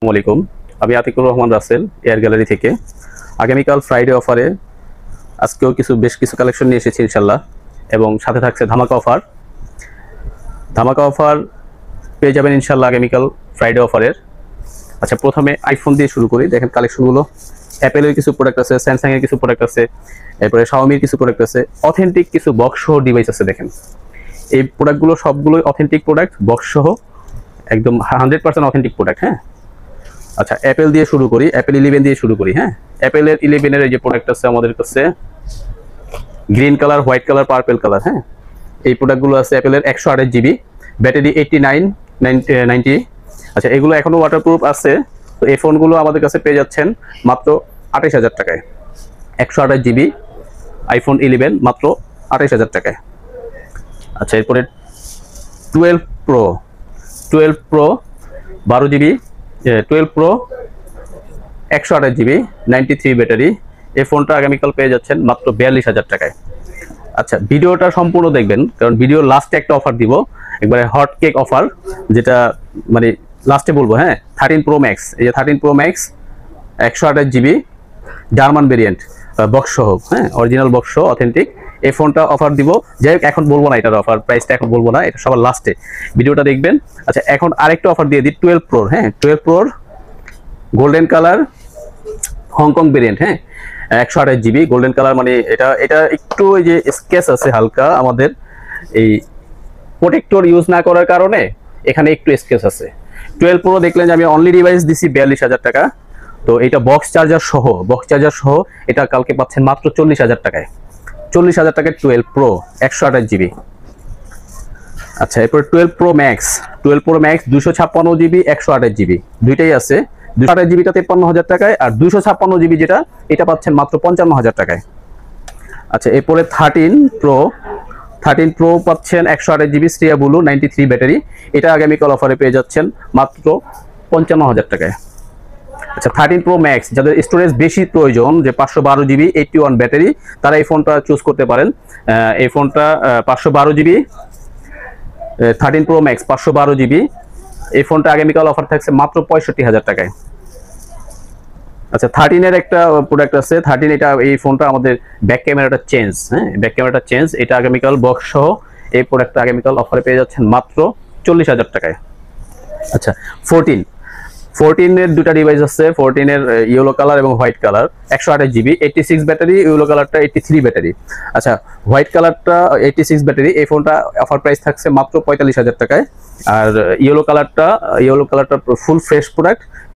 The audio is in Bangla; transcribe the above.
আসসালামু আলাইকুম। আমি আতিকুর রহমান রাসেল এয়ার গ্যালারি থেকে। আগামীকাল ফ্রাইডে অফারে আজকেও বেশ কিছু কালেকশন নিয়ে এসেছি ইনশাল্লাহ, এবং সাথে থাকছে ধামাকা অফার। ধামাকা অফার পেয়ে যাবেন ইনশাল্লাহ আগামীকাল ফ্রাইডে অফারের। আচ্ছা, প্রথমে আইফোন দিয়ে শুরু করি। দেখেন কালেকশনগুলো, অ্যাপেলের কিছু প্রোডাক্ট আছে, স্যামসাংয়ের কিছু প্রোডাক্ট আছে, এরপরে শাওমির কিছু প্রোডাক্ট আছে, অথেন্টিক কিছু বক্স সহ ডিভাইস আছে। দেখেন এই প্রোডাক্টগুলো সবগুলোই অথেন্টিক প্রোডাক্ট, বক্স সহ একদম 100% অথেন্টিক প্রোডাক্ট। হ্যাঁ, আচ্ছা অ্যাপেল দিয়ে শুরু করি, অ্যাপেল 11 দিয়ে শুরু করি। হ্যাঁ, অ্যাপেলের 11 এই যে প্রোডাক্ট আছে আমাদের কাছে, green colour, white colour, purple colour. হ্যাঁ, এই প্রোডাক্টগুলো আছে অ্যাপেলের। 128 জিবি, ব্যাটারি 8990। আচ্ছা, এগুলো এখনো ওয়াটারপ্রুফ আছে। তো এই ফোনগুলো আমাদের কাছে পেয়ে যাচ্ছেন মাত্র 28,000 টাকায়। 128 জিবি আইফোন 11 মাত্র 28,000 টাকায়। আচ্ছা, এরপরে 12 pro 12 GB, 12 pro 128 GB, 93 battery. এই ফোনটা আগামীকাল পেয়ে যাচ্ছেন মাত্র 42,000 টাকায়। আচ্ছা, ভিডিওটা সম্পূর্ণ দেখবেন, কারণ ভিডিও লাস্টে একটা অফার দিব, একবারে হট কেক অফার, যেটা মানে লাস্টে বলবো। হ্যাঁ, 13 প্রো ম্যাক্স, এই যে 13 pro max 128 GB German variant, box সহ। হ্যাঁ, অরিজিনাল বক্স সহ অথেন্টিক। এই ফোনটা অফার দিব। যাই হোক, এখন বলবো না এটার অফার প্রাইসটা, এখন বলবো না, এটা সবার লাস্টে ভিডিওটা দেখবেন। আচ্ছা, এখন আরেকটা অফার দিয়ে দিই 12 প্রোর। হ্যাঁ, 12 প্রোর গোল্ডেন কালার হংকং ভেরিয়েন্ট। হ্যাঁ, 128 জিবি গোল্ডেন কালার। মানে এটা একটু ওই যে স্কেচ আছে হালকা, আমাদের এই প্রোটেক্টর ইউজ না করার কারণে এখানে একটু স্কেচ আছে। 12 প্রো দেখলেন যে আমি অনলি ডিভাইস দিছি 42,000 টাকা। তো এটা বক্স চার্জার সহ এটা কালকে পাচ্ছেন মাত্র 40,000 টাকায়। 40,000 টাকায় 12 প্রো 128 জিবি। আচ্ছা, এরপর 12 প্রো ম্যাক্স 256 জিবি 128 জিবি দুইটাই আছে। 228 জিবিটা 53,000 টাকায়, আর 256 জিবি যেটা, এটা পাচ্ছেন মাত্র 55,000 টাকায়। আচ্ছা, এরপরে 13 প্রো পাচ্ছেন 128 জিবি স্ট্রিয়া ব্লু 93 ব্যাটারি। এটা আগামীকাল অফারে পেয়ে যাচ্ছেন মাত্র 55,000 টাকায়। আচ্ছা, 13 প্রো ম্যাক্স যাদের স্টোরেজ বেশি প্রয়োজন, যে 512 জিবি 81 ব্যাটারি, তারা এই ফোনটা চুজ করতে পারেন। এই ফোনটা 512 জিবি 13 প্রো ম্যাক্স 512 জিবি। এই ফোনটা আগামীকাল অফার থাকছে মাত্র 65,000 টাকায়। আচ্ছা, 13 একটা প্রোডাক্ট আছে 13। এই ফোনটা আমাদের ব্যাক ক্যামেরাটা চেঞ্জ। হ্যাঁ, ব্যাক ক্যামেরাটা চেঞ্জ। এটা আগামীকাল বক্স সহ এই প্রোডাক্টটা আগামীকাল অফারে পেয়ে যাচ্ছেন মাত্র 40,000 টাকায়। আচ্ছা, 14 দুটা ডিভাইস আছে। 14 ইয়েলো কালার এবং white colour, 128 GB 86 battery, yellow কালারটা 83 ব্যাটারি। আচ্ছা, হোয়াইট কালারটা 86 ব্যাটারি। এই ফোনটা অফার প্রাইস থাকছে মাত্র 45,000 টাকায়। আর ইয়েলো কালারটা ফুল ফ্রেশ প্রোডাক্ট,